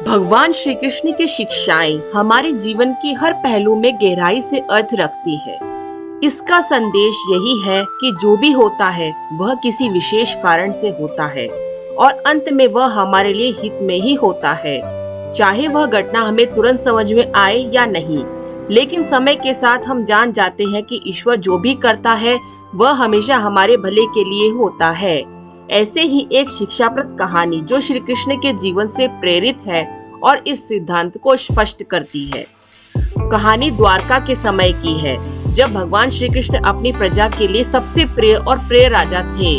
भगवान श्री कृष्ण की शिक्षाएं हमारे जीवन के हर पहलू में गहराई से अर्थ रखती है। इसका संदेश यही है कि जो भी होता है वह किसी विशेष कारण से होता है और अंत में वह हमारे लिए हित में ही होता है, चाहे वह घटना हमें तुरंत समझ में आए या नहीं। लेकिन समय के साथ हम जान जाते हैं कि ईश्वर जो भी करता है वह हमेशा हमारे भले के लिए होता है। ऐसे ही एक शिक्षाप्रद कहानी जो श्री कृष्ण के जीवन से प्रेरित है और इस सिद्धांत को स्पष्ट करती है। कहानी द्वारका के समय की है, जब भगवान श्री कृष्ण अपनी प्रजा के लिए सबसे प्रिय और प्रिय राजा थे।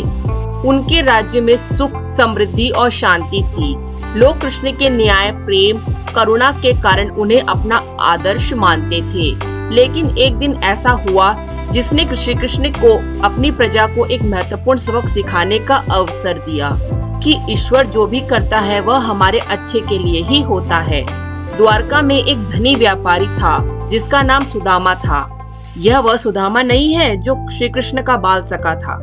उनके राज्य में सुख, समृद्धि और शांति थी। लोग कृष्ण के न्याय, प्रेम, करुणा के कारण उन्हें अपना आदर्श मानते थे। लेकिन एक दिन ऐसा हुआ जिसने श्री कृष्ण को अपनी प्रजा को एक महत्वपूर्ण सबक सिखाने का अवसर दिया कि ईश्वर जो भी करता है वह हमारे अच्छे के लिए ही होता है। द्वारका में एक धनी व्यापारी था जिसका नाम सुदामा था। यह वह सुदामा नहीं है जो श्री कृष्ण का बाल सखा था।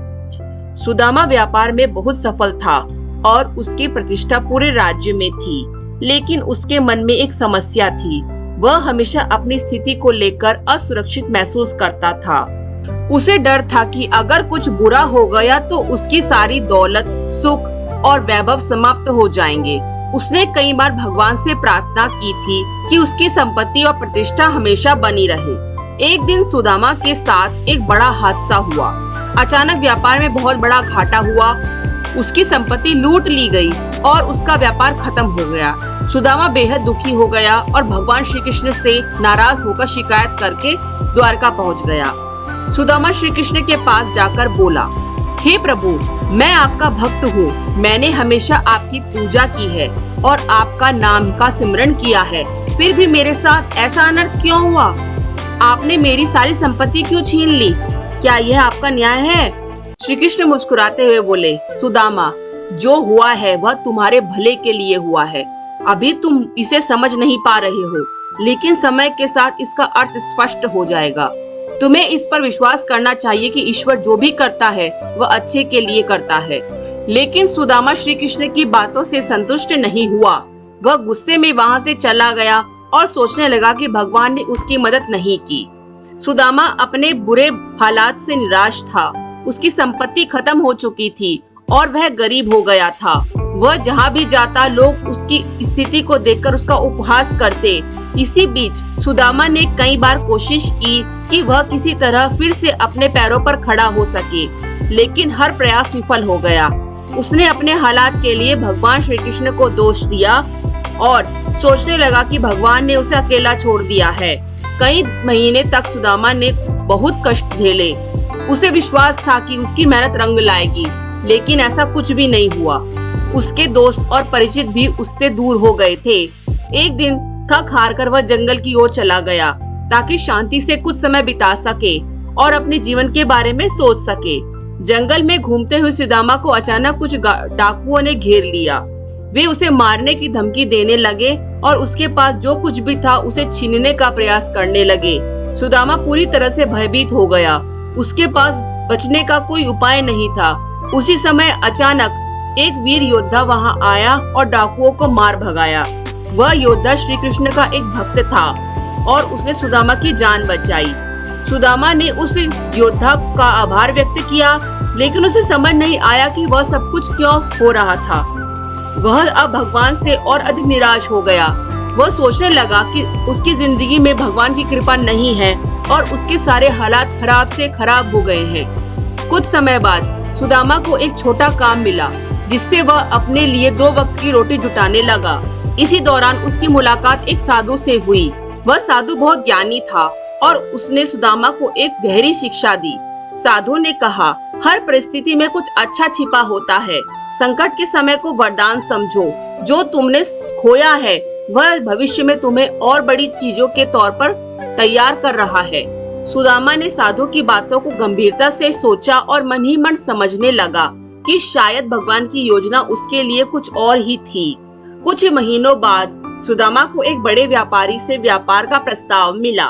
सुदामा व्यापार में बहुत सफल था और उसकी प्रतिष्ठा पूरे राज्य में थी। लेकिन उसके मन में एक समस्या थी। वह हमेशा अपनी स्थिति को लेकर असुरक्षित महसूस करता था। उसे डर था कि अगर कुछ बुरा हो गया तो उसकी सारी दौलत, सुख और वैभव समाप्त हो जाएंगे। उसने कई बार भगवान से प्रार्थना की थी कि उसकी संपत्ति और प्रतिष्ठा हमेशा बनी रहे। एक दिन सुदामा के साथ एक बड़ा हादसा हुआ। अचानक व्यापार में बहुत बड़ा घाटा हुआ। उसकी संपत्ति लूट ली गई और उसका व्यापार खत्म हो गया। सुदामा बेहद दुखी हो गया और भगवान श्री कृष्ण से नाराज होकर शिकायत करके द्वारका पहुंच गया। सुदामा श्री कृष्ण के पास जाकर बोला, हे प्रभु, मैं आपका भक्त हूँ। मैंने हमेशा आपकी पूजा की है और आपका नाम का सिमरन किया है। फिर भी मेरे साथ ऐसा अनर्थ क्यों हुआ? आपने मेरी सारी संपत्ति क्यों छीन ली? क्या यह आपका न्याय है? श्री कृष्ण मुस्कुराते हुए बोले, सुदामा, जो हुआ है वह तुम्हारे भले के लिए हुआ है। अभी तुम इसे समझ नहीं पा रहे हो, लेकिन समय के साथ इसका अर्थ स्पष्ट हो जाएगा। तुम्हें इस पर विश्वास करना चाहिए कि ईश्वर जो भी करता है वह अच्छे के लिए करता है। लेकिन सुदामा श्री कृष्ण की बातों से संतुष्ट नहीं हुआ। वह गुस्से में वहां से चला गया और सोचने लगा कि भगवान ने उसकी मदद नहीं की। सुदामा अपने बुरे हालात से निराश था। उसकी संपत्ति खत्म हो चुकी थी और वह गरीब हो गया था। वह जहाँ भी जाता लोग उसकी स्थिति को देखकर उसका उपहास करते। इसी बीच सुदामा ने कई बार कोशिश की कि वह किसी तरह फिर से अपने पैरों पर खड़ा हो सके, लेकिन हर प्रयास विफल हो गया। उसने अपने हालात के लिए भगवान श्री कृष्ण को दोष दिया और सोचने लगा कि भगवान ने उसे अकेला छोड़ दिया है। कई महीने तक सुदामा ने बहुत कष्ट झेले। उसे विश्वास था कि उसकी मेहनत रंग लाएगी, लेकिन ऐसा कुछ भी नहीं हुआ। उसके दोस्त और परिचित भी उससे दूर हो गए थे। एक दिन थक हार कर वह जंगल की ओर चला गया ताकि शांति से कुछ समय बिता सके और अपने जीवन के बारे में सोच सके। जंगल में घूमते हुए सुदामा को अचानक कुछ डाकुओं ने घेर लिया। वे उसे मारने की धमकी देने लगे और उसके पास जो कुछ भी था उसे छीनने का प्रयास करने लगे। सुदामा पूरी तरह से भयभीत हो गया। उसके पास बचने का कोई उपाय नहीं था। उसी समय अचानक एक वीर योद्धा वहां आया और डाकुओं को मार भगाया। वह योद्धा श्री कृष्ण का एक भक्त था और उसने सुदामा की जान बचाई। सुदामा ने उस योद्धा का आभार व्यक्त किया, लेकिन उसे समझ नहीं आया कि वह सब कुछ क्यों हो रहा था। वह अब भगवान से और अधिक निराश हो गया। वह सोचने लगा कि उसकी जिंदगी में भगवान की कृपा नहीं है और उसके सारे हालात खराब से खराब हो गए हैं। कुछ समय बाद सुदामा को एक छोटा काम मिला जिससे वह अपने लिए 2 वक्त की रोटी जुटाने लगा। इसी दौरान उसकी मुलाकात एक साधु से हुई। वह साधु बहुत ज्ञानी था और उसने सुदामा को एक गहरी शिक्षा दी। साधु ने कहा, हर परिस्थिति में कुछ अच्छा छिपा होता है। संकट के समय को वरदान समझो। जो तुमने खोया है वह भविष्य में तुम्हें और बड़ी चीजों के तौर पर तैयार कर रहा है। सुदामा ने साधु की बातों को गंभीरता से सोचा और मन ही मन समझने लगा कि शायद भगवान की योजना उसके लिए कुछ और ही थी। कुछ महीनों बाद सुदामा को एक बड़े व्यापारी से व्यापार का प्रस्ताव मिला।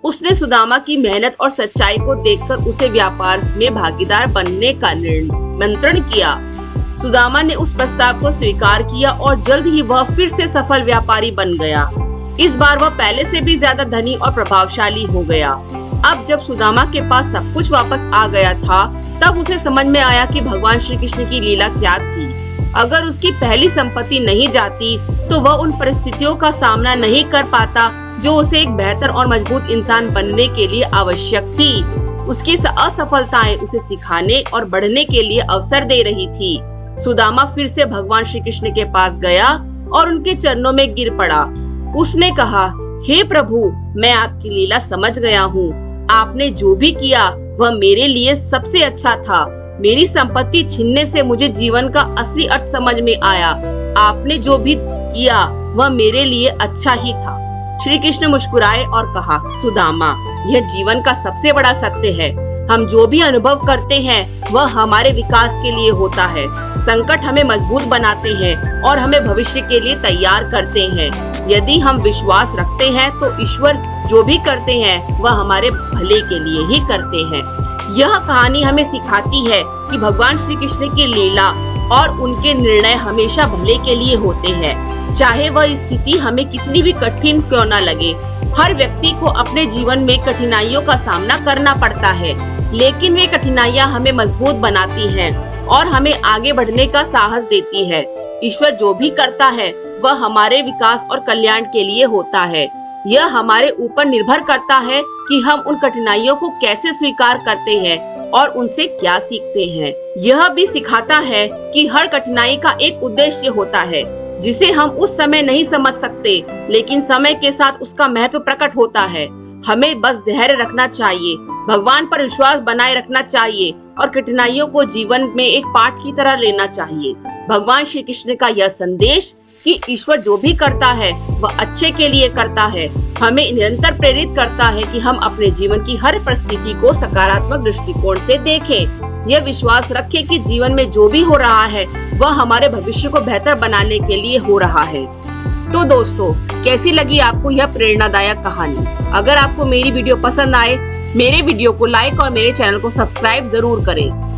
उसने सुदामा की मेहनत और सच्चाई को देखकर उसे व्यापार में भागीदार बनने का निमंत्रण किया। सुदामा ने उस प्रस्ताव को स्वीकार किया और जल्द ही वह फिर से सफल व्यापारी बन गया। इस बार वह पहले से भी ज्यादा धनी और प्रभावशाली हो गया। अब जब सुदामा के पास सब कुछ वापस आ गया था, तब उसे समझ में आया कि भगवान श्री कृष्ण की लीला क्या थी। अगर उसकी पहली संपत्ति नहीं जाती तो वह उन परिस्थितियों का सामना नहीं कर पाता जो उसे एक बेहतर और मजबूत इंसान बनने के लिए आवश्यक थी। उसकी असफलताएं उसे सिखाने और बढ़ने के लिए अवसर दे रही थी। सुदामा फिर से भगवान श्री कृष्ण के पास गया और उनके चरणों में गिर पड़ा। उसने कहा, हे प्रभु, मैं आपकी लीला समझ गया हूँ। आपने जो भी किया वह मेरे लिए सबसे अच्छा था। मेरी संपत्ति छीनने से मुझे जीवन का असली अर्थ समझ में आया। आपने जो भी किया वह मेरे लिए अच्छा ही था। श्री कृष्ण मुस्कुराए और कहा, सुदामा, यह जीवन का सबसे बड़ा सत्य है। हम जो भी अनुभव करते हैं वह हमारे विकास के लिए होता है। संकट हमें मजबूत बनाते हैं और हमें भविष्य के लिए तैयार करते हैं। यदि हम विश्वास रखते हैं तो ईश्वर जो भी करते हैं वह हमारे भले के लिए ही करते हैं। यह कहानी हमें सिखाती है कि भगवान श्री कृष्ण की लीला और उनके निर्णय हमेशा भले के लिए होते हैं, चाहे वह स्थिति हमें कितनी भी कठिन क्यों न लगे। हर व्यक्ति को अपने जीवन में कठिनाइयों का सामना करना पड़ता है, लेकिन वे कठिनाइयां हमें मजबूत बनाती हैं और हमें आगे बढ़ने का साहस देती है। ईश्वर जो भी करता है वह हमारे विकास और कल्याण के लिए होता है। यह हमारे ऊपर निर्भर करता है कि हम उन कठिनाइयों को कैसे स्वीकार करते हैं और उनसे क्या सीखते हैं। यह भी सिखाता है कि हर कठिनाई का एक उद्देश्य होता है जिसे हम उस समय नहीं समझ सकते, लेकिन समय के साथ उसका महत्व प्रकट होता है। हमें बस धैर्य रखना चाहिए, भगवान पर विश्वास बनाए रखना चाहिए और कठिनाइयों को जीवन में एक पाठ की तरह लेना चाहिए। भगवान श्री कृष्ण का यह संदेश कि ईश्वर जो भी करता है वह अच्छे के लिए करता है, हमें निरंतर प्रेरित करता है कि हम अपने जीवन की हर परिस्थिति को सकारात्मक दृष्टिकोण से देखें। यह विश्वास रखें कि जीवन में जो भी हो रहा है वह हमारे भविष्य को बेहतर बनाने के लिए हो रहा है। तो दोस्तों, कैसी लगी आपको यह प्रेरणादायक कहानी? अगर आपको मेरी वीडियो पसंद आए, मेरे वीडियो को लाइक और मेरे चैनल को सब्सक्राइब जरूर करें।